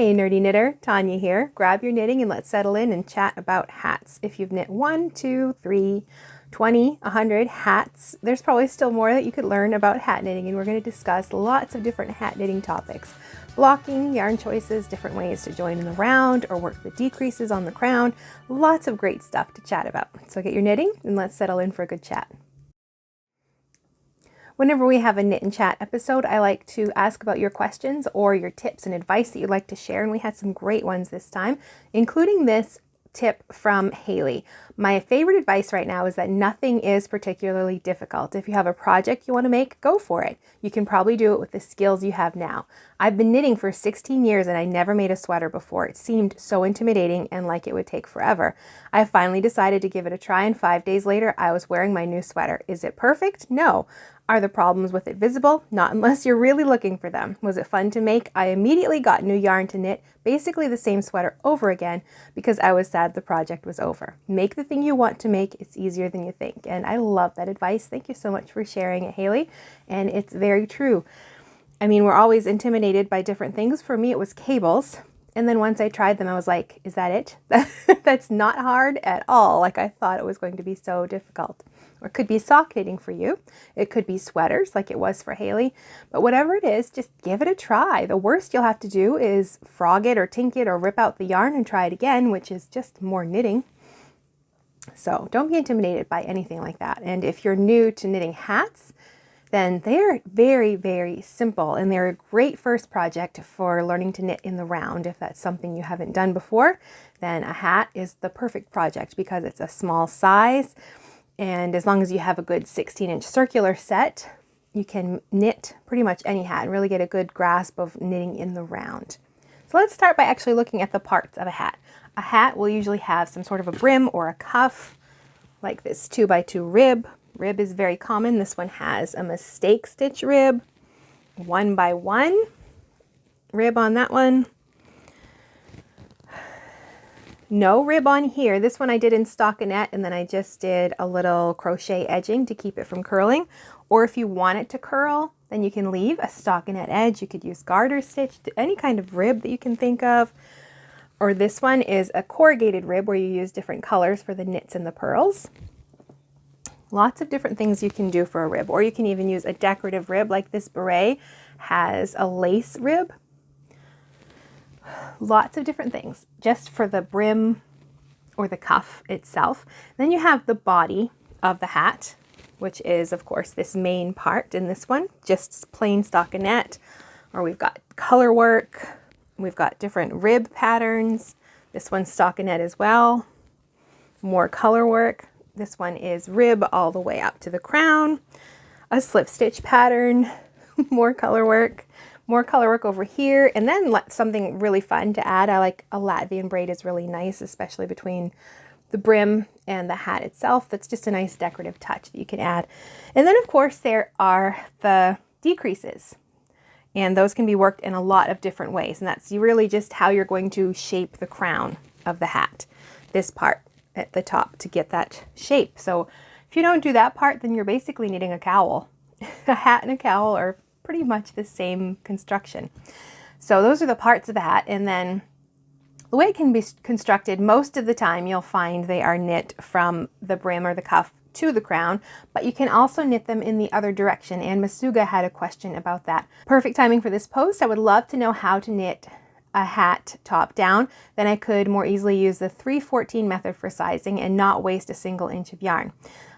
Hey nerdy knitter, Tonia here. Grab your knitting and let's settle in and chat about hats. If you've knit 1, 2, 3, 20, 100 hats, there's probably still more that you could learn about hat knitting, and we're going to discuss lots of different hat knitting topics. Blocking, yarn choices, different ways to join in the round or work the decreases on the crown. Lots of great stuff to chat about. So get your knitting and let's settle in for a good chat. Whenever we have a knit and chat episode, I like to ask about your questions or your tips and advice that you'd like to share. And we had some great ones this time, including this tip from Haley. My favorite advice right now is that nothing is particularly difficult. If you have a project you want to make, go for it. You can probably do it with the skills you have now. I've been knitting for 16 years and I never made a sweater before. It seemed so intimidating and like it would take forever. I finally decided to give it a try, and 5 days later I was wearing my new sweater. Is it perfect? No. Are the problems with it visible? Not unless you're really looking for them. Was it fun to make? I immediately got new yarn to knit basically the same sweater over again because I was sad the project was over. Make the thing you want to make. It's easier than you think. And I love that advice. Thank you so much for sharing it, Haley. And it's very true. I mean, we're always intimidated by different things. For me, it was cables. And then once I tried them, I was like, is that it? That's not hard at all. Like I thought it was going to be so difficult. Or it could be sock knitting for you. It could be sweaters like it was for Haley. But whatever it is, just give it a try. The worst you'll have to do is frog it or tink it or rip out the yarn and try it again, which is just more knitting. So don't be intimidated by anything like that. And if you're new to knitting hats, then they're very, very simple, and they're a great first project for learning to knit in the round. If that's something you haven't done before, then a hat is the perfect project because it's a small size, and as long as you have a good 16-inch circular set, you can knit pretty much any hat and really get a good grasp of knitting in the round. So let's start by actually looking at the parts of a hat. A hat will usually have some sort of a brim or a cuff, like this 2x2 rib. Rib is very common. This one has a mistake stitch rib, 1x1 rib on that one. No rib on here. This one I did in stockinette, and then I just did a little crochet edging to keep it from curling. Or if you want it to curl, then you can leave a stockinette edge. You could use garter stitch, any kind of rib that you can think of. Or this one is a corrugated rib where you use different colors for the knits and the purls. Lots of different things you can do for a rib, or you can even use a decorative rib like this beret has a lace rib. Lots of different things just for the brim or the cuff itself. Then you have the body of the hat, which is of course this main part in this one, just plain stockinette, or we've got color work, we've got different rib patterns. This one's stockinette as well, more color work. This one is rib all the way up to the crown, a slip stitch pattern, more color work over here, and then something really fun to add. I like a Latvian braid is really nice, especially between the brim and the hat itself. That's just a nice decorative touch that you can add. And then of course there are the decreases, and those can be worked in a lot of different ways, and that's really just how you're going to shape the crown of the hat, this part at the top to get that shape. So if you don't do that part, then you're basically knitting a cowl. A hat and a cowl are pretty much the same construction. So those are the parts of the hat, and then the way it can be constructed, most of the time you'll find they are knit from the brim or the cuff to the crown, but you can also knit them in the other direction, and Masuga had a question about that. Perfect timing for this post. I would love to know how to knit a hat top down, then I could more easily use the 314 method for sizing and not waste a single inch of yarn.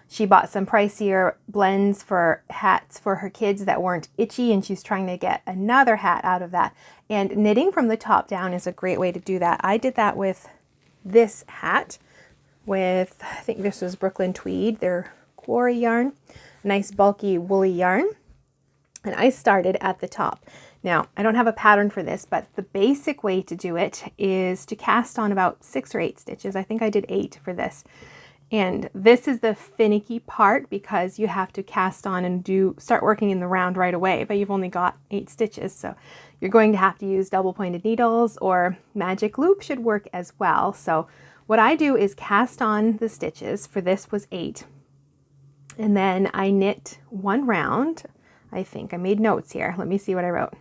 She bought some pricier blends for hats for her kids that weren't itchy, and she's trying to get another hat out of that. And knitting from the top down is a great way to do that. I did that with this hat with, I think this was Brooklyn Tweed, their quarry yarn, nice bulky woolly yarn. And I started at the top. Now, I don't have a pattern for this, but the basic way to do it is to cast on about 6 or 8 stitches. I think I did 8 for this. And this is the finicky part because you have to cast on and start working in the round right away, but you've only got 8 stitches. So you're going to have to use double pointed needles, or magic loop should work as well. So what I do is cast on the stitches. For this was 8. And then I knit 1 round. I think I made notes here. Let me see what I wrote.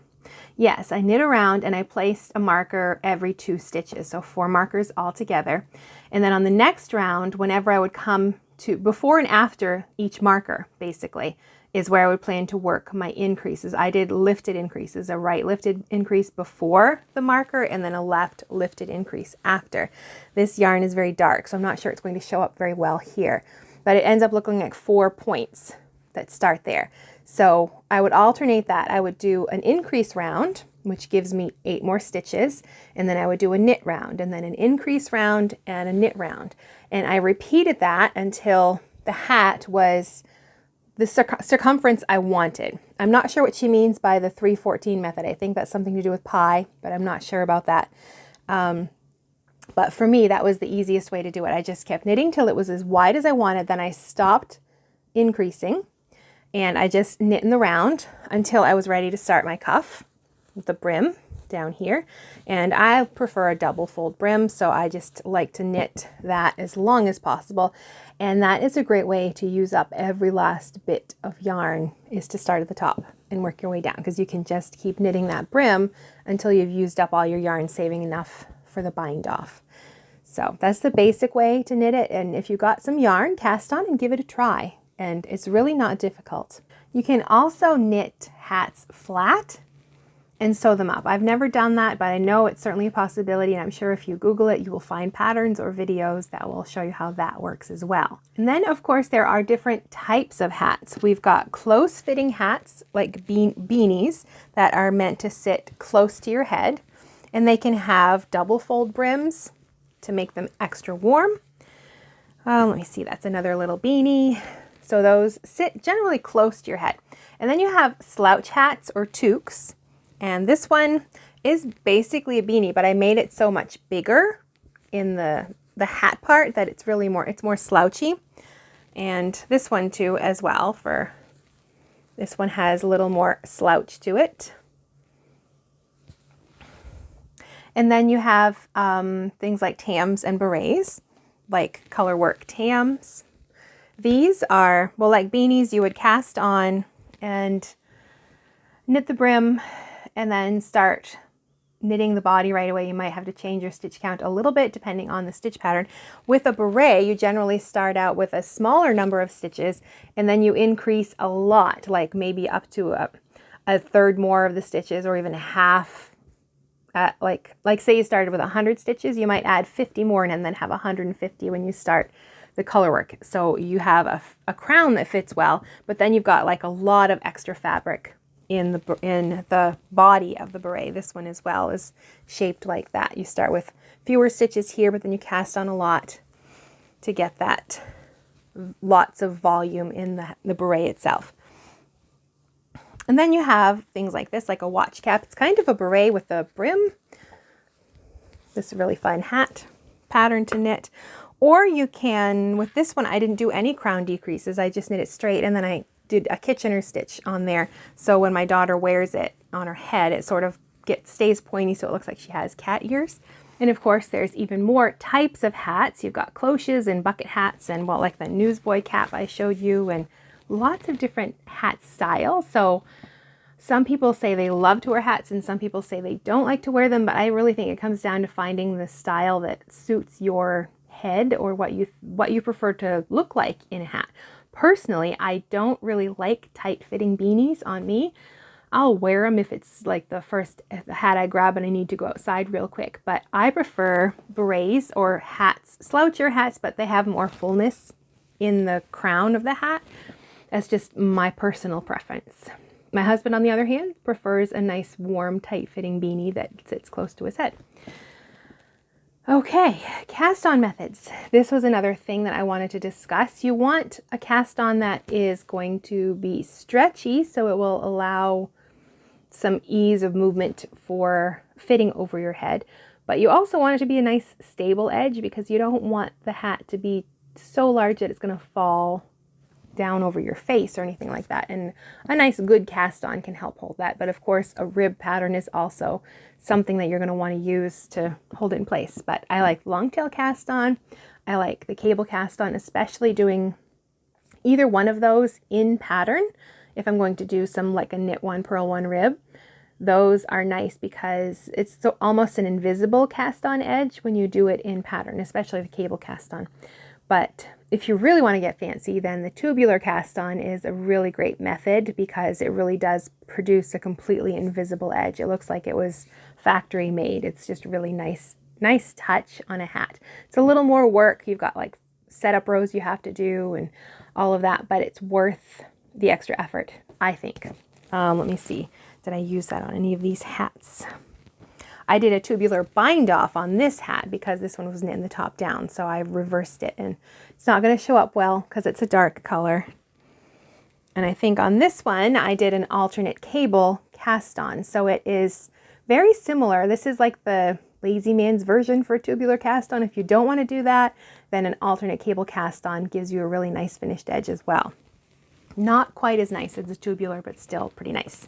Yes, I knit around and I placed a marker every 2 stitches, so 4 markers all together. And then on the next round, whenever I would come to, before and after each marker, basically, is where I would plan to work my increases. I did lifted increases, a right lifted increase before the marker and then a left lifted increase after. This yarn is very dark, so I'm not sure it's going to show up very well here, but it ends up looking like 4 points that start there. So I would alternate that. I would do an increase round, which gives me 8 more stitches, and then I would do a knit round, and then an increase round and a knit round. And I repeated that until the hat was the circumference I wanted. I'm not sure what she means by the 314 method. I think that's something to do with pi, but I'm not sure about that. But for me, that was the easiest way to do it. I just kept knitting till it was as wide as I wanted. Then I stopped increasing and I just knit in the round until I was ready to start my cuff with the brim down here. And I prefer a double fold brim, so I just like to knit that as long as possible. And that is a great way to use up every last bit of yarn, is to start at the top and work your way down, because you can just keep knitting that brim until you've used up all your yarn, saving enough for the bind off. So that's the basic way to knit it. And if you got some yarn, cast on and give it a try. And it's really not difficult. You can also knit hats flat and sew them up. I've never done that, but I know it's certainly a possibility, and I'm sure if you Google it, you will find patterns or videos that will show you how that works as well. And then, of course, there are different types of hats. We've got close-fitting hats, like beanies, that are meant to sit close to your head, and they can have double fold brims to make them extra warm. Let me see, that's another little beanie. So those sit generally close to your head. And then you have slouch hats or toques. And this one is basically a beanie, but I made it so much bigger in the hat part that it's really more slouchy. And this one too as well, this one has a little more slouch to it. And then you have things like tams and berets, like color work tams. These are, well, like beanies, you would cast on and knit the brim and then start knitting the body right away. You might have to change your stitch count a little bit depending on the stitch pattern. With a beret, you generally start out with a smaller number of stitches and then you increase a lot, like maybe up to a third more of the stitches, or even a half. Like say you started with 100 stitches, you might add 50 more and then have 150 when you start the color work. So you have a crown that fits well, but then you've got like a lot of extra fabric in the body of the beret. This one as well is shaped like that. You start with fewer stitches here, but then you cast on a lot to get that lots of volume in the beret itself. And then you have things like this, like a watch cap. It's kind of a beret with a brim. This is a really fun hat pattern to knit. Or you can, with this one, I didn't do any crown decreases. I just knit it straight, and then I did a Kitchener stitch on there. So when my daughter wears it on her head, it sort of stays pointy, so it looks like she has cat ears. And of course, there's even more types of hats. You've got cloches and bucket hats, and well, like the newsboy cap I showed you, and lots of different hat styles. So some people say they love to wear hats and some people say they don't like to wear them, but I really think it comes down to finding the style that suits your head or what you prefer to look like in a hat. Personally, I don't really like tight-fitting beanies on me. I'll wear them if it's like the first hat I grab and I need to go outside real quick, but I prefer berets or hats, sloucher hats, but they have more fullness in the crown of the hat. That's just my personal preference. My husband, on the other hand, prefers a nice, warm, tight-fitting beanie that sits close to his head. Okay, cast on methods. This was another thing that I wanted to discuss. You want a cast on that is going to be stretchy, so it will allow some ease of movement for fitting over your head. But you also want it to be a nice stable edge, because you don't want the hat to be so large that it's going to fall down over your face or anything like that. And a nice good cast on can help hold that. But of course, a rib pattern is also something that you're going to want to use to hold it in place. But I like long tail cast on. I like the cable cast on, especially doing either one of those in pattern. If I'm going to do some like a knit one, purl one, rib, those are nice because it's so almost an invisible cast on edge when you do it in pattern, especially the cable cast on. But if you really want to get fancy, then the tubular cast on is a really great method because it really does produce a completely invisible edge. It looks like it was factory made. It's just really nice touch on a hat. It's a little more work. You've got like setup rows you have to do and all of that, but it's worth the extra effort, I think. Let me see. Did I use that on any of these hats? I did a tubular bind off on this hat because this one was knit in the top down, so I reversed it, and it's not going to show up well because it's a dark color. And I think on this one I did an alternate cable cast on, so it is very similar. This is like the lazy man's version for tubular cast on. If you don't want to do that, then an alternate cable cast on gives you a really nice finished edge as well. Not quite as nice as a tubular, but still pretty nice.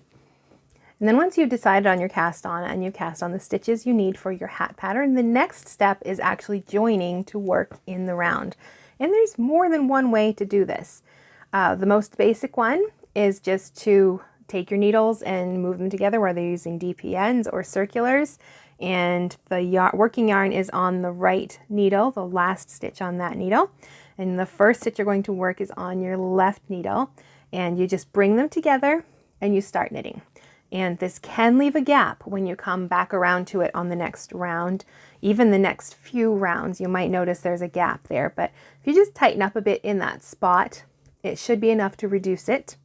And then once you've decided on your cast on and you cast on the stitches you need for your hat pattern, the next step is actually joining to work in the round. And there's more than one way to do this. The most basic one is just to take your needles and move them together, whether you're using DPNs or circulars. And the working yarn is on the right needle, the last stitch on that needle. And the first stitch you're going to work is on your left needle. And you just bring them together and you start knitting. And this can leave a gap when you come back around to it on the next round. Even the next few rounds, you might notice there's a gap there. But if you just tighten up a bit in that spot, it should be enough to reduce it.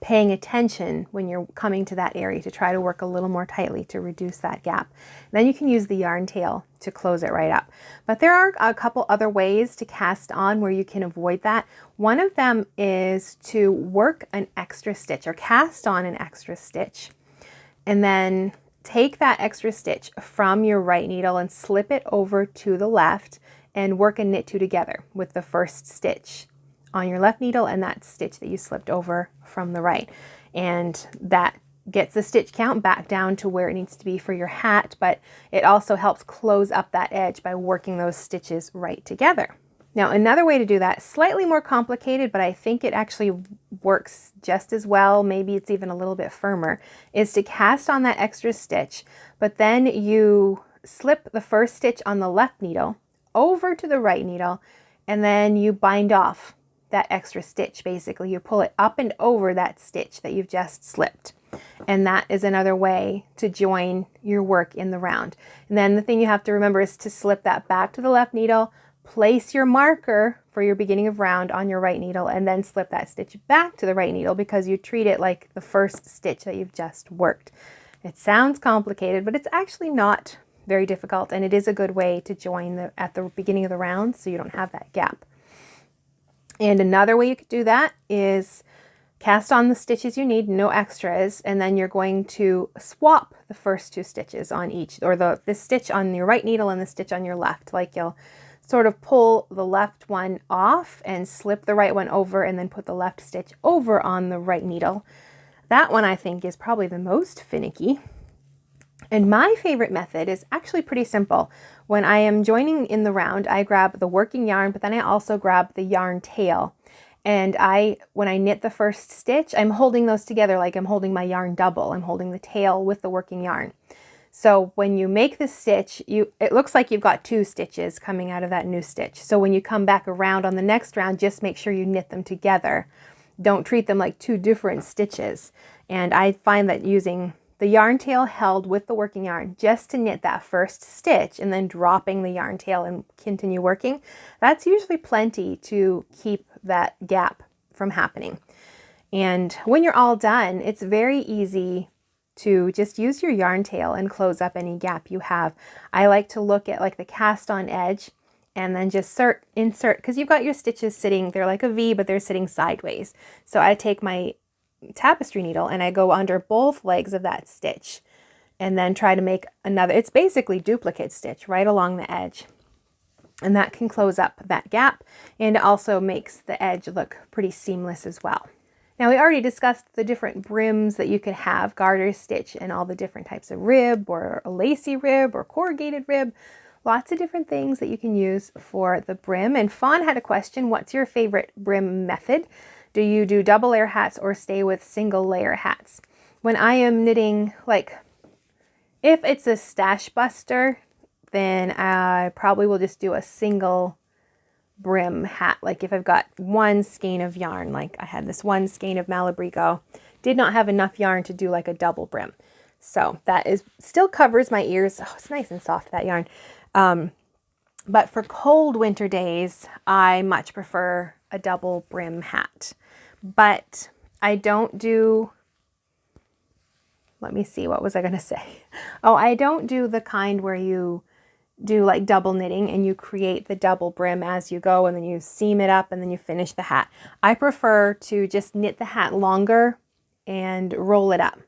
Paying attention when you're coming to that area to try to work a little more tightly to reduce that gap. Then you can use the yarn tail to close it right up. But there are a couple other ways to cast on where you can avoid that. One of them is to work an extra stitch or cast on an extra stitch and then take that extra stitch from your right needle and slip it over to the left and work a knit two together with the first stitch on your left needle and that stitch that you slipped over from the right. And that gets the stitch count back down to where it needs to be for your hat, but it also helps close up that edge by working those stitches right together. Now, another way to do that, slightly more complicated, but I think it actually works just as well, maybe it's even a little bit firmer, is to cast on that extra stitch, but then you slip the first stitch on the left needle over to the right needle, and then you bind off that extra stitch. Basically, you pull it up and over that stitch that you've just slipped. And that is another way to join your work in the round. And then the thing you have to remember is to slip that back to the left needle, place your marker for your beginning of round on your right needle, and then slip that stitch back to the right needle because you treat it like the first stitch that you've just worked. It sounds complicated, but it's actually not very difficult, and it is a good way to join at the beginning of the round so you don't have that gap. And another way you could do that is cast on the stitches you need, no extras, and then you're going to swap the first two stitches on each, or the stitch on your right needle and the stitch on your left. Like you'll sort of pull the left one off and slip the right one over and then put the left stitch over on the right needle. That one I think is probably the most finicky. And my favorite method is actually pretty simple. When I am joining in the round, I grab the working yarn, but then I also grab the yarn tail. And when I knit the first stitch, I'm holding those together like I'm holding my yarn double. I'm holding the tail with the working yarn. So when you make the stitch, it looks like you've got two stitches coming out of that new stitch. So when you come back around on the next round, just make sure you knit them together. Don't treat them like two different stitches. And I find that using the yarn tail held with the working yarn just to knit that first stitch and then dropping the yarn tail and continue working, that's usually plenty to keep that gap from happening. And when you're all done, it's very easy to just use your yarn tail and close up any gap you have. I like to look at like the cast on edge and then just insert, because you've got your stitches sitting, they're like a V, but they're sitting sideways. So I take my tapestry needle and I go under both legs of that stitch and then try to make another, it's basically duplicate stitch right along the edge. And that can close up that gap and also makes the edge look pretty seamless as well. Now we already discussed the different brims that you could have, garter stitch and all the different types of rib or a lacy rib or corrugated rib. Lots of different things that you can use for the brim. And Fawn had a question, what's your favorite brim method? Do you do double layer hats or stay with single layer hats? when I am knitting, like if it's a stash buster, then I probably will just do a single brim hat. Like if I've got one skein of yarn, like I had this one skein of Malabrigo, did not have enough yarn to do like a double brim. So that is still covers my ears. Oh, it's nice and soft, that yarn. But for cold winter days, I much prefer a double brim hat. But I don't do, let me see, what was I going to say? Oh, I don't do the kind where you do like double knitting and you create the double brim as you go and then you seam it up and then you finish the hat. I prefer to just knit the hat longer and roll it up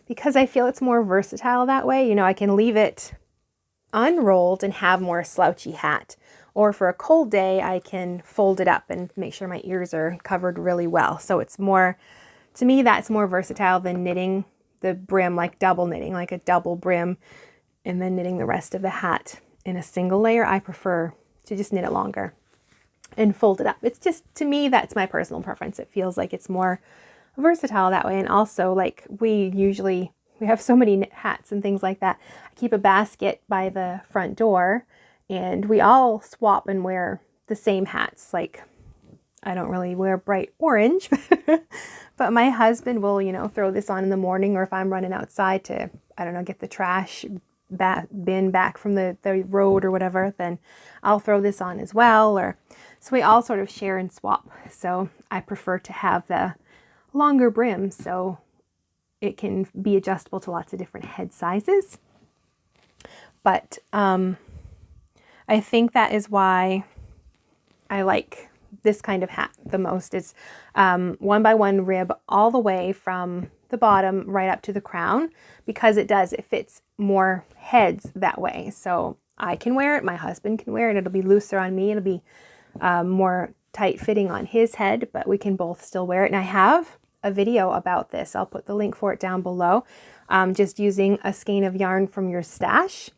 because I feel it's more versatile that way. You know, I can leave it unrolled and have more slouchy hat. Or for a cold day, I can fold it up and make sure my ears are covered really well. So it's more, to me, that's more versatile than knitting the brim, like double knitting, like a double brim, and then knitting the rest of the hat in a single layer. I prefer to just knit it longer and fold it up. It's just, to me, that's my personal preference. It feels like it's more versatile that way. And also, like, we have so many hats and things like that. I keep a basket by the front door and we all swap and wear the same hats. Like, I don't really wear bright orange, but my husband will, you know, throw this on in the morning, or if I'm running outside to, I don't know, get the trash bin back from the road or whatever, then I'll throw this on as well. Or so we all sort of share and swap. So I prefer to have the longer brim so it can be adjustable to lots of different head sizes. But I think that is why I like this kind of hat the most. It's 1x1 rib all the way from the bottom right up to the crown, because it fits more heads that way. So I can wear it, my husband can wear it, it'll be looser on me, it'll be more tight fitting on his head, but we can both still wear it. And I have a video about this. I'll put the link for it down below. Just using a skein of yarn from your stash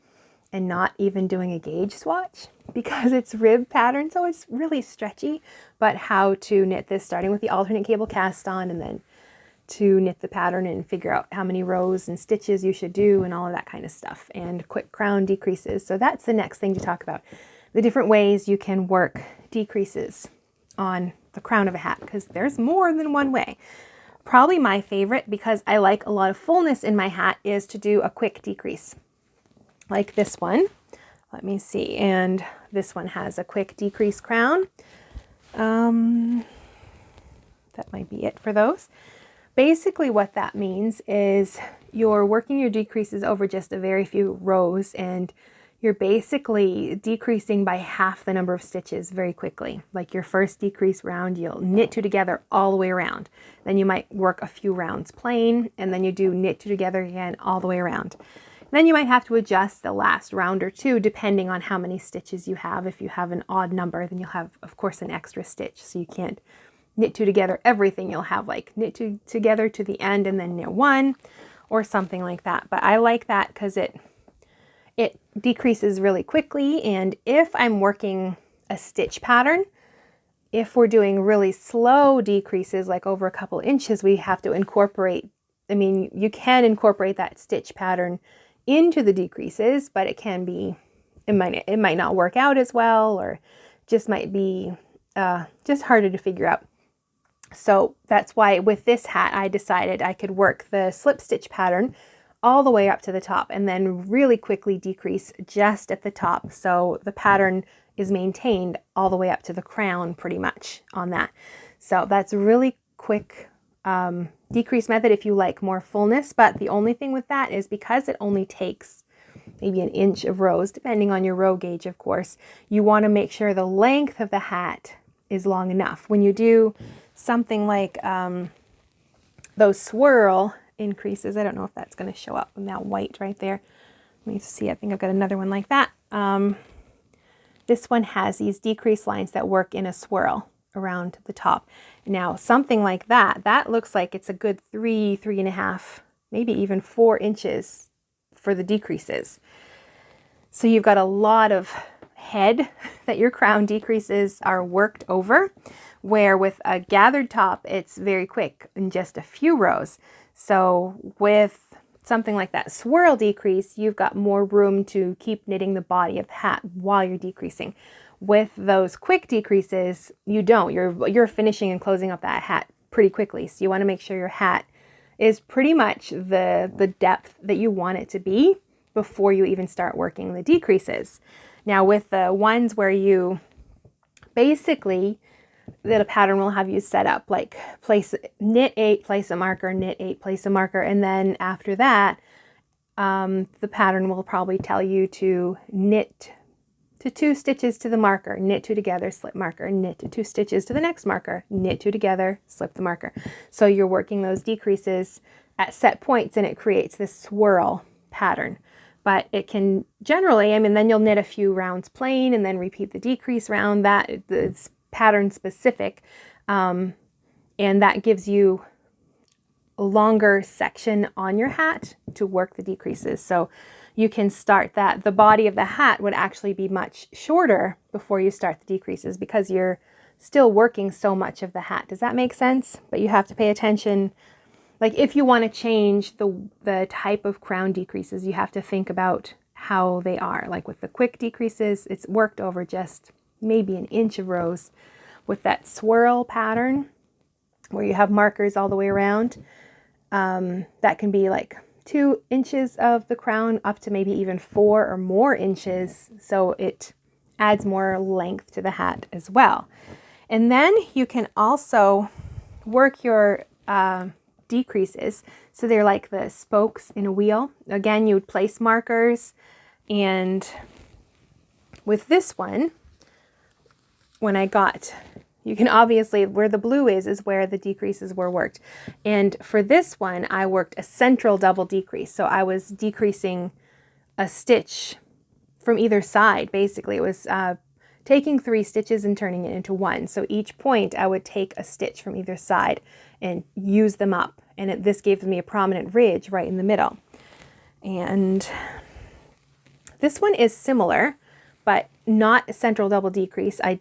and not even doing a gauge swatch because it's rib pattern, so it's really stretchy, but how to knit this, starting with the alternate cable cast on and then to knit the pattern and figure out how many rows and stitches you should do and all of that kind of stuff, and quick crown decreases. So that's the next thing to talk about, the different ways you can work decreases on the crown of a hat, because there's more than one way. Probably my favorite, because I like a lot of fullness in my hat, is to do a quick decrease like this one. Let me see. And this one has a quick decrease crown. That might be it for those. Basically what that means is you're working your decreases over just a very few rows, and you're basically decreasing by half the number of stitches very quickly. Like your first decrease round, you'll knit two together all the way around. Then you might work a few rounds plain, and then you do knit two together again all the way around. Then you might have to adjust the last round or two depending on how many stitches you have. If you have an odd number, then you'll have, of course, an extra stitch. So you can't knit two together everything. You'll have like knit two together to the end and then knit one or something like that. But I like that because it decreases really quickly. And if I'm working a stitch pattern, if we're doing really slow decreases, like over a couple inches, we have to incorporate, I mean, you can incorporate that stitch pattern into the decreases, but it can be, it might not work out as well, or just might be just harder to figure out. So that's why with this hat, I decided I could work the slip stitch pattern all the way up to the top and then really quickly decrease just at the top. So the pattern is maintained all the way up to the crown pretty much on that. So that's a really quick decrease method if you like more fullness. But the only thing with that is because it only takes maybe an inch of rows, depending on your row gauge, of course, you want to make sure the length of the hat is long enough. When you do something like those swirl increases, I don't know if that's going to show up in that white right there. Let me see, I think I've got another one like that. This one has these decrease lines that work in a swirl around the top. Now, something like that, that looks like it's a good 3.5, maybe even 4 inches for the decreases. So you've got a lot of head that your crown decreases are worked over, where with a gathered top, it's very quick in just a few rows. So with something like that swirl decrease, you've got more room to keep knitting the body of the hat while you're decreasing. With those quick decreases, you don't. You're finishing and closing up that hat pretty quickly. So you want to make sure your hat is pretty much the depth that you want it to be before you even start working the decreases. Now with the ones where you basically, the pattern will have you set up like knit 8, place a marker, knit 8, place a marker, and then after that the pattern will probably tell you to knit to 2 stitches to the marker, knit 2 together, slip marker, knit to 2 stitches to the next marker, knit 2 together, slip the marker. So you're working those decreases at set points and it creates this swirl pattern. But it can generally, I mean, then you'll knit a few rounds plain and then repeat the decrease round. That is pattern specific, and that gives you a longer section on your hat to work the decreases. So you can start that. The body of the hat would actually be much shorter before you start the decreases because you're still working so much of the hat. Does that make sense? But you have to pay attention. Like if you want to change the type of crown decreases, you have to think about how they are. Like with the quick decreases, it's worked over just maybe an inch of rows. With that swirl pattern, where you have markers all the way around, that can be like 2 inches of the crown up to maybe even 4 or more inches. So it adds more length to the hat as well. And then you can also work your decreases. So they're like the spokes in a wheel. Again, you would place markers, and with this one, when I got, you can obviously, where the blue is where the decreases were worked. And for this one, I worked a central double decrease. So I was decreasing a stitch from either side. Basically, it was taking 3 stitches and turning it into 1. So each point I would take a stitch from either side and use them up. And this gave me a prominent ridge right in the middle. And this one is similar, but not a central double decrease. I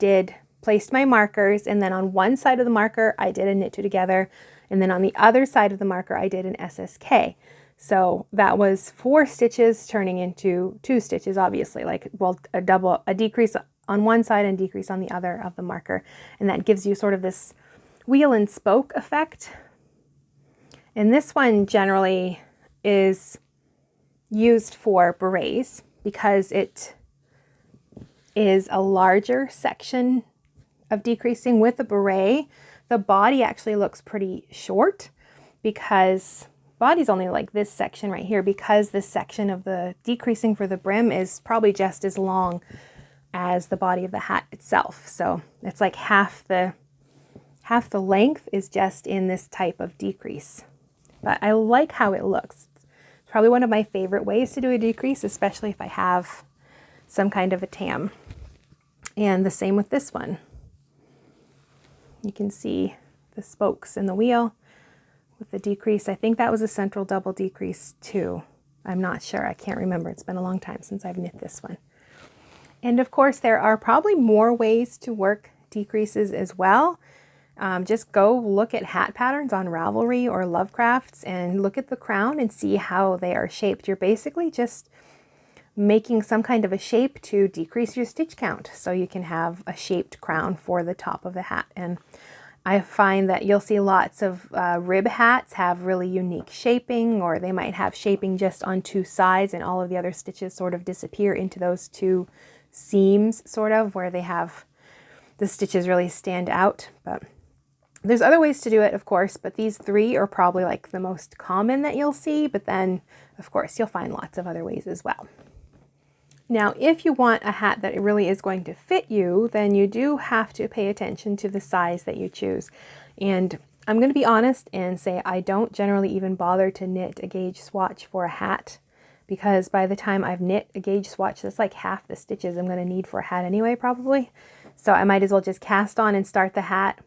placed my markers, and then on one side of the marker, I did a knit 2 together. And then on the other side of the marker, I did an SSK. So that was 4 stitches turning into 2 stitches, obviously, like, well, a decrease on one side and decrease on the other of the marker. And that gives you sort of this wheel and spoke effect. And this one generally is used for berets because it is a larger section of decreasing. With a beret, the body actually looks pretty short because body's only like this section right here, because this section of the decreasing for the brim is probably just as long as the body of the hat itself. So it's like half the length is just in this type of decrease. But I like how it looks. It's probably one of my favorite ways to do a decrease, especially if I have some kind of a tam. And the same with this one. You can see the spokes in the wheel with the decrease. I think that was a central double decrease too. I'm not sure. I can't remember. It's been a long time since I've knit this one. And of course, there are probably more ways to work decreases as well. Just go look at hat patterns on Ravelry or Lovecrafts and look at the crown and see how they are shaped. You're basically just making some kind of a shape to decrease your stitch count so you can have a shaped crown for the top of the hat. And I find that you'll see lots of rib hats have really unique shaping, or they might have shaping just on 2 sides and all of the other stitches sort of disappear into those 2 seams, sort of, where they have the stitches really stand out. But there's other ways to do it, of course, but these 3 are probably like the most common that you'll see. But then, of course, you'll find lots of other ways as well. Now, if you want a hat that really is going to fit you, then you do have to pay attention to the size that you choose. And I'm going to be honest and say I don't generally even bother to knit a gauge swatch for a hat, because by the time I've knit a gauge swatch, that's like half the stitches I'm going to need for a hat anyway, probably. So I might as well just cast on and start the hat.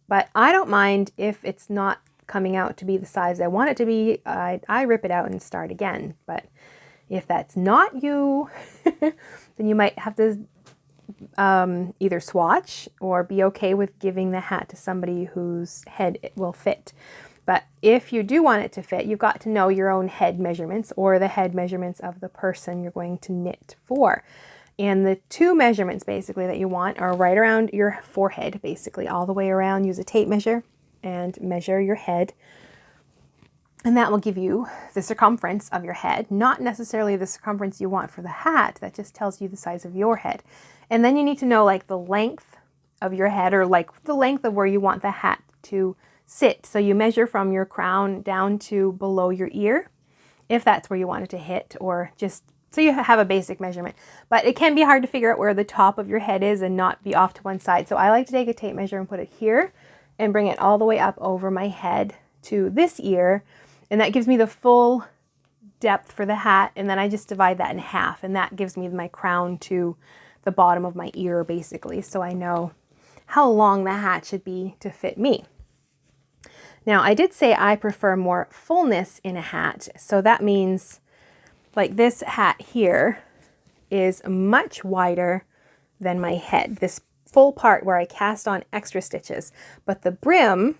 But I don't mind if it's not coming out to be the size I want it to be. I rip it out and start again. But if that's not you, then you might have to either swatch or be okay with giving the hat to somebody whose head it will fit. But if you do want it to fit, you've got to know your own head measurements or the head measurements of the person you're going to knit for. And the two measurements basically that you want are right around your forehead, basically all the way around. Use a tape measure and measure your head. And that will give you the circumference of your head, not necessarily the circumference you want for the hat. That just tells you the size of your head. And then you need to know like the length of your head, or like the length of where you want the hat to sit. So you measure from your crown down to below your ear, if that's where you want it to hit, or just so you have a basic measurement. But it can be hard to figure out where the top of your head is and not be off to one side. So I like to take a tape measure and put it here and bring it all the way up over my head to this ear. And that gives me the full depth for the hat. And then I just divide that in half, and that gives me my crown to the bottom of my ear basically. So I know how long the hat should be to fit me. Now I did say I prefer more fullness in a hat. So that means like this hat here is much wider than my head. This full part where I cast on extra stitches. But the brim,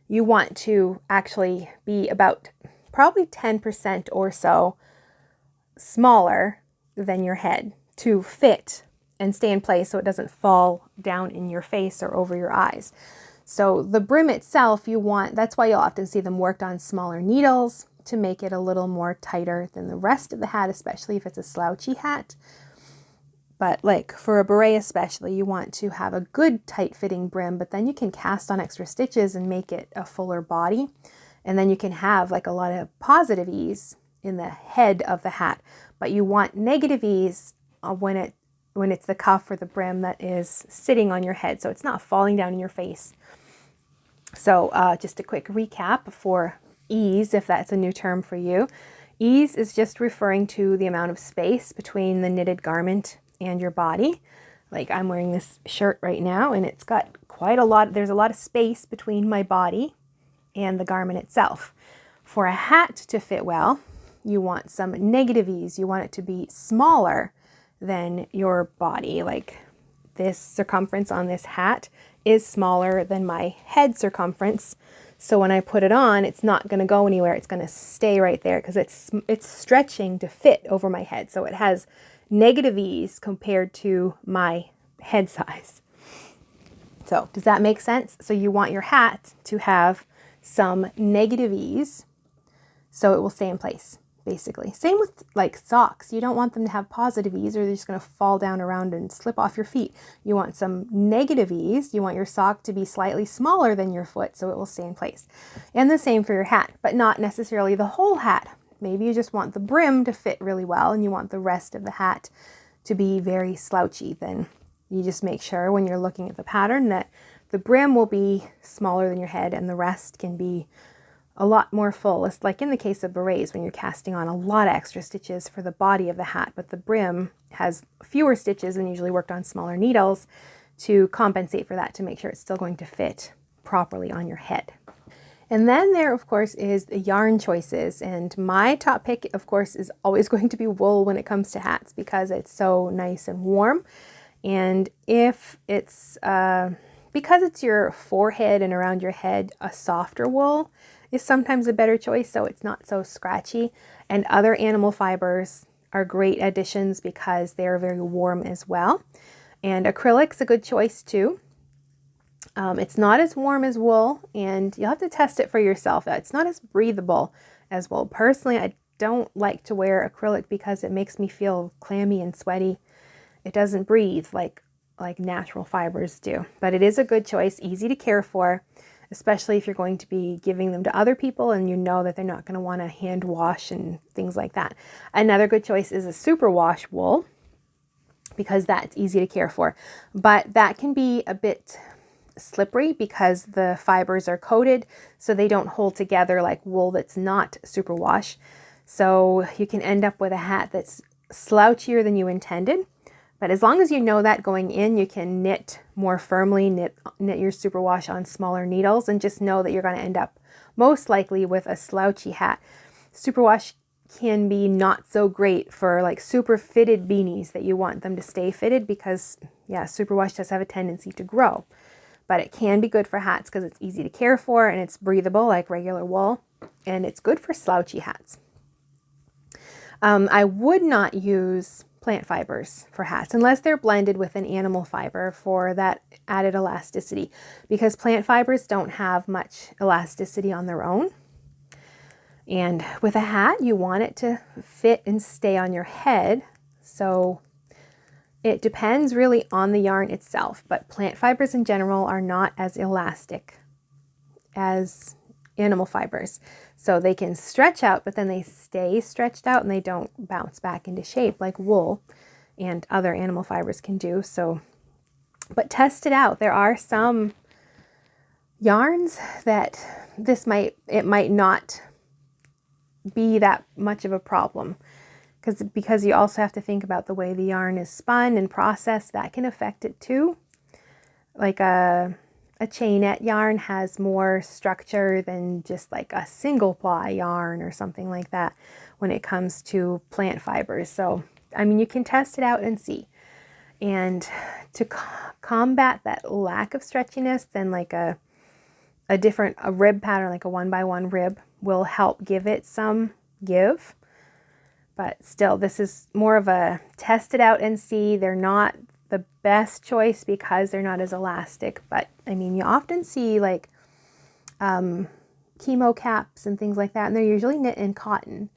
you want to actually be about probably 10% or so smaller than your head to fit and stay in place so it doesn't fall down in your face or over your eyes. So the brim itself, you want, that's why you'll often see them worked on smaller needles to make it a little more tighter than the rest of the hat, especially if it's a slouchy hat. But like for a beret especially, you want to have a good tight fitting brim, but then you can cast on extra stitches and make it a fuller body. And then you can have like a lot of positive ease in the head of the hat, but you want negative ease when it's the cuff or the brim that is sitting on your head, so it's not falling down in your face. So just a quick recap for ease, if that's a new term for you. Ease is just referring to the amount of space between the knitted garment and your body. Like I'm wearing this shirt right now and it's got quite a lot, there's a lot of space between my body and the garment itself. For a hat to fit well, you want some negative ease. You want it to be smaller than your body. Like this circumference on this hat is smaller than my head circumference. So when I put it on, it's not going to go anywhere. It's going to stay right there because it's stretching to fit over my head. So it has negative ease compared to my head size. So does that make sense? So you want your hat to have some negative ease so it will stay in place, basically. Same with like socks. You don't want them to have positive ease or they're just going to fall down around and slip off your feet. You want some negative ease. You want your sock to be slightly smaller than your foot so it will stay in place. And the same for your hat, but not necessarily the whole hat. Maybe you just want the brim to fit really well and you want the rest of the hat to be very slouchy. Then you just make sure when you're looking at the pattern that the brim will be smaller than your head and the rest can be a lot more full. It's like in the case of berets when you're casting on a lot of extra stitches for the body of the hat, but the brim has fewer stitches and usually worked on smaller needles to compensate for that, to make sure it's still going to fit properly on your head. And then there, of course, is the yarn choices. And my top pick, of course, is always going to be wool when it comes to hats because it's so nice and warm. And if it's, because it's your forehead and around your head, a softer wool is sometimes a better choice, so it's not so scratchy. And other animal fibers are great additions because they are very warm as well. And acrylic's a good choice too. It's not as warm as wool, and you'll have to test it for yourself. It's not as breathable as wool. Personally, I don't like to wear acrylic because it makes me feel clammy and sweaty. It doesn't breathe like natural fibers do, but it is a good choice, easy to care for, especially if you're going to be giving them to other people and you know that they're not going to want to hand wash and things like that. Another good choice is a superwash wool because that's easy to care for, but that can be a bit slippery because the fibers are coated so they don't hold together like wool that's not superwash. So you can end up with a hat that's slouchier than you intended. But as long as you know that going in, you can knit more firmly, knit your superwash on smaller needles, and just know that you're going to end up most likely with a slouchy hat. Superwash can be not so great for like super fitted beanies that you want them to stay fitted because, yeah, superwash does have a tendency to grow. but it can be good for hats because it's easy to care for and it's breathable like regular wool, and it's good for slouchy hats. I would not use plant fibers for hats unless they're blended with an animal fiber for that added elasticity, because plant fibers don't have much elasticity on their own. And with a hat, you want it to fit and stay on your head. So it depends really on the yarn itself, but plant fibers in general are not as elastic as animal fibers. So they can stretch out, but then they stay stretched out and they don't bounce back into shape like wool and other animal fibers can do. So, but test it out. There are some yarns that it might not be that much of a problem, because you also have to think about the way the yarn is spun and processed. That can affect it too. Like a chainette yarn has more structure than just like a single ply yarn or something like that when it comes to plant fibers. So, I mean, you can test it out and see. And to combat that lack of stretchiness, then like a rib pattern, like a 1x1 rib, will help give it some give. But still, this is more of a test it out and see. They're not the best choice because they're not as elastic. But I mean, you often see like chemo caps and things like that, and they're usually knit in cotton.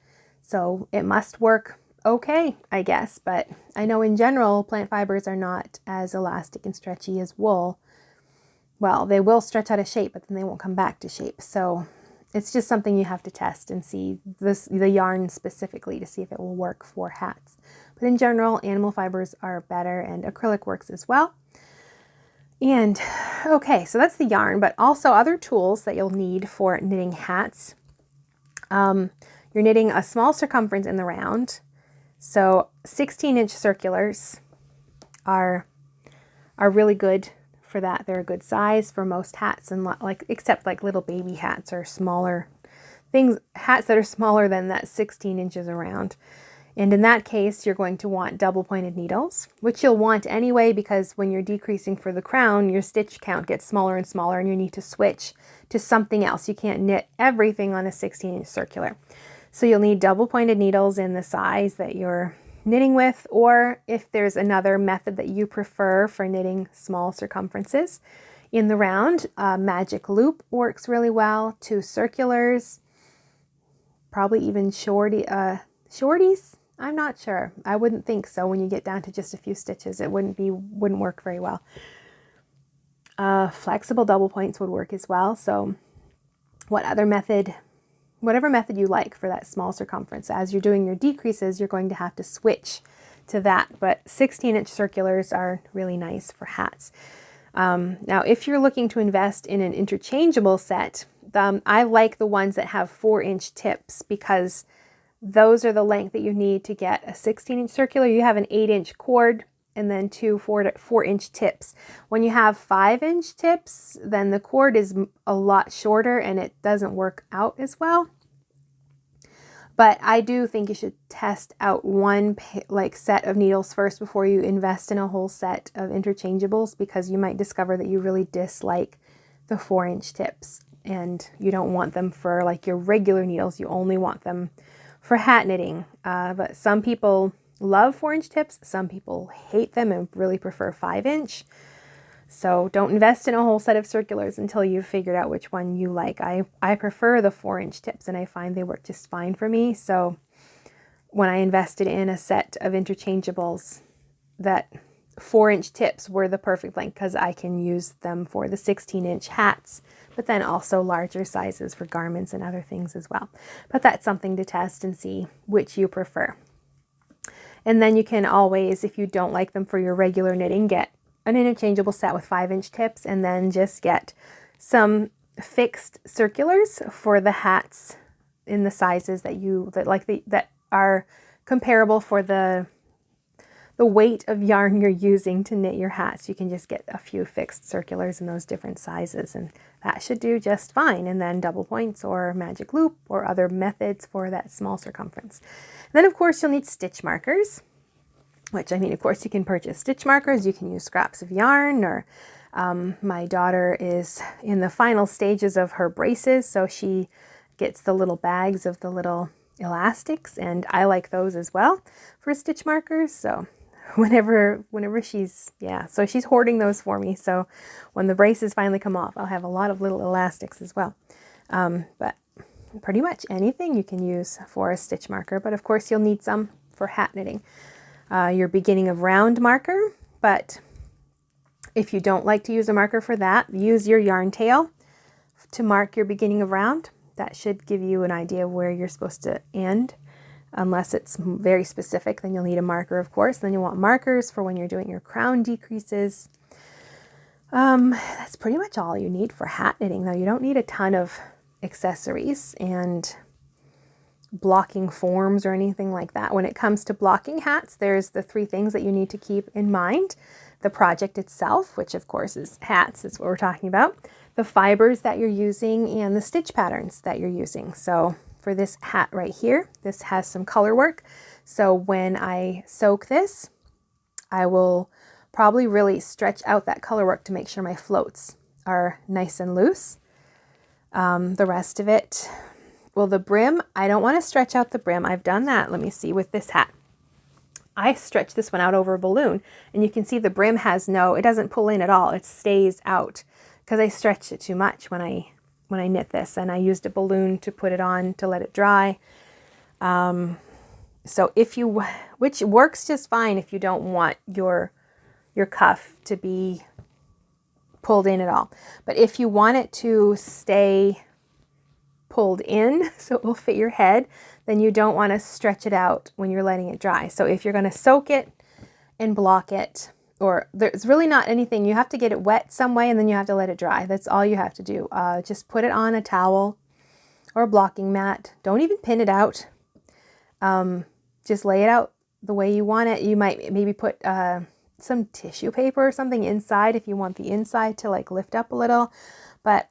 So it must work okay, I guess. But I know in general, plant fibers are not as elastic and stretchy as wool. Well, they will stretch out of shape, but then they won't come back to shape. So it's just something you have to test and see the yarn specifically to see if it will work for hats. But in general, animal fibers are better, and acrylic works as well. And okay, so that's the yarn, but also other tools that you'll need for knitting hats. You're knitting a small circumference in the round. So 16-inch circulars are really good for that. They're a good size for most hats, and like except like little baby hats or smaller things, hats that are smaller than that 16 inches around. And in that case, you're going to want double pointed needles, which you'll want anyway, because when you're decreasing for the crown, your stitch count gets smaller and smaller and you need to switch to something else. You can't knit everything on a 16-inch circular. So you'll need double pointed needles in the size that you're knitting with, or if there's another method that you prefer for knitting small circumferences in the round, magic loop works really well. 2 circulars, probably even shorties. I'm not sure. I wouldn't think so. When you get down to just a few stitches, it wouldn't work very well. Flexible double points would work as well. So whatever method you like for that small circumference. As you're doing your decreases, you're going to have to switch to that. But 16-inch circulars are really nice for hats. Now, if you're looking to invest in an interchangeable set, I like the ones that have 4-inch tips, because those are the length that you need to get a 16-inch circular. You have an 8-inch cord and then 2 4-inch tips. When you have 5-inch tips, then the cord is a lot shorter and it doesn't work out as well. But I do think you should test out one set of needles first before you invest in a whole set of interchangeables, because you might discover that you really dislike the 4-inch tips and you don't want them for like your regular needles. You only want them for hat knitting. But some people love 4-inch tips. Some people hate them and really prefer 5-inch. So don't invest in a whole set of circulars until you've figured out which one you like. I prefer the 4-inch tips, and I find they work just fine for me. So when I invested in a set of interchangeables, that 4-inch tips were the perfect length, because I can use them for the 16-inch hats, but then also larger sizes for garments and other things as well. But that's something to test and see which you prefer. And then you can always, if you don't like them for your regular knitting, get an interchangeable set with 5-inch tips, and then just get some fixed circulars for the hats in the sizes that are comparable for the weight of yarn you're using to knit your hats. You can just get a few fixed circulars in those different sizes, and that should do just fine. And then double points or magic loop or other methods for that small circumference. And then of course you'll need stitch markers, which, I mean, of course you can purchase stitch markers. You can use scraps of yarn, or My daughter is in the final stages of her braces, so she gets the little bags of the little elastics, and I like those as well for stitch markers. So whenever she's, yeah, so she's hoarding those for me. So when the braces finally come off, I'll have a lot of little elastics as well. But pretty much anything you can use for a stitch marker, but of course you'll need some for hat knitting. Your beginning of round marker, but if you don't like to use a marker for that, use your yarn tail to mark your beginning of round. That should give you an idea of where you're supposed to end. Unless it's very specific, then you'll need a marker, of course. Then you'll want markers for when you're doing your crown decreases. That's pretty much all you need for hat knitting, though. You don't need a ton of accessories and blocking forms or anything like that. When it comes to blocking hats, there's the 3 things that you need to keep in mind. The project itself, which of course is hats, is what we're talking about. The fibers that you're using and the stitch patterns that you're using. So for this hat right here, this has some color work. So when I soak this, I will probably really stretch out that color work to make sure my floats are nice and loose. The rest of it, well, the brim, I don't want to stretch out the brim. I've done that. Let me see with this hat. I stretched this one out over a balloon, and you can see the brim has it doesn't pull in at all. It stays out because I stretched it too much when I knit this, and I used a balloon to put it on to let it dry. So which works just fine if you don't want your cuff to be pulled in at all. But if you want it to stay pulled in so it will fit your head, then you don't want to stretch it out when you're letting it dry. So if you're going to soak it and block it, or there's really not anything, you have to get it wet some way and then you have to let it dry. That's all you have to do. Just put it on a towel or a blocking mat. Don't even pin it out. Just lay it out the way you want it. You might maybe put some tissue paper or something inside if you want the inside to like lift up a little. But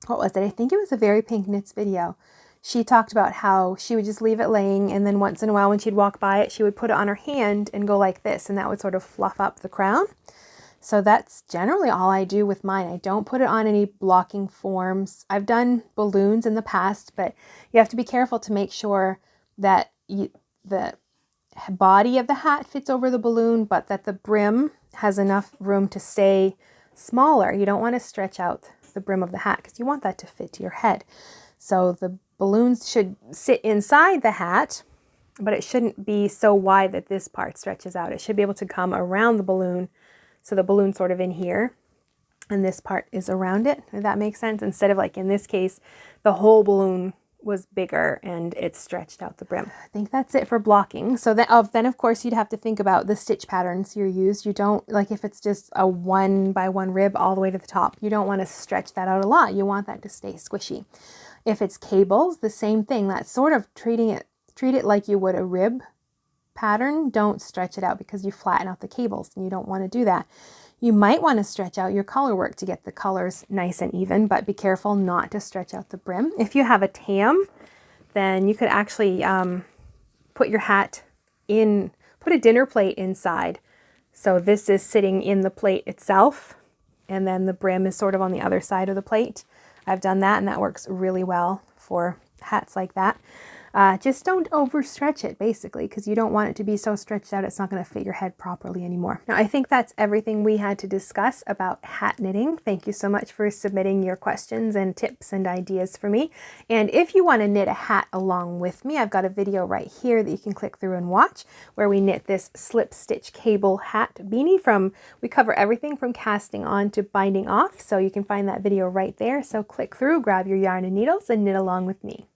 what was it? I think it was a Very Pink Knits video. She talked about how she would just leave it laying, and then once in a while when she'd walk by it, she would put it on her hand and go like this, and that would sort of fluff up the crown. So that's generally all I do with mine. I don't put it on any blocking forms. I've done balloons in the past, but you have to be careful to make sure that the body of the hat fits over the balloon, but that the brim has enough room to stay smaller. You don't want to stretch out the brim of the hat because you want that to fit to your head. So the balloons should sit inside the hat, but it shouldn't be so wide that this part stretches out. It should be able to come around the balloon. So the balloon's sort of in here and this part is around it, if that makes sense. Instead of like in this case, the whole balloon was bigger and it stretched out the brim. I think that's it for blocking. So then of course you'd have to think about the stitch patterns you use. You don't, like if it's just a 1x1 rib all the way to the top, you don't want to stretch that out a lot. You want that to stay squishy. If it's cables, the same thing. That's sort of treat it like you would a rib pattern. Don't stretch it out because you flatten out the cables and you don't want to do that. You might want to stretch out your color work to get the colors nice and even, but be careful not to stretch out the brim. If you have a tam, then you could actually put your hat in, put a dinner plate inside. So this is sitting in the plate itself, and then the brim is sort of on the other side of the plate. I've done that and that works really well for hats like that. Just don't overstretch it basically, because you don't want it to be so stretched out it's not going to fit your head properly anymore. Now I think that's everything we had to discuss about hat knitting. Thank you so much for submitting your questions and tips and ideas for me. And if you want to knit a hat along with me, I've got a video right here that you can click through and watch where we knit this slip stitch cable hat beanie we cover everything from casting on to binding off. So you can find that video right there. So click through, grab your yarn and needles and knit along with me.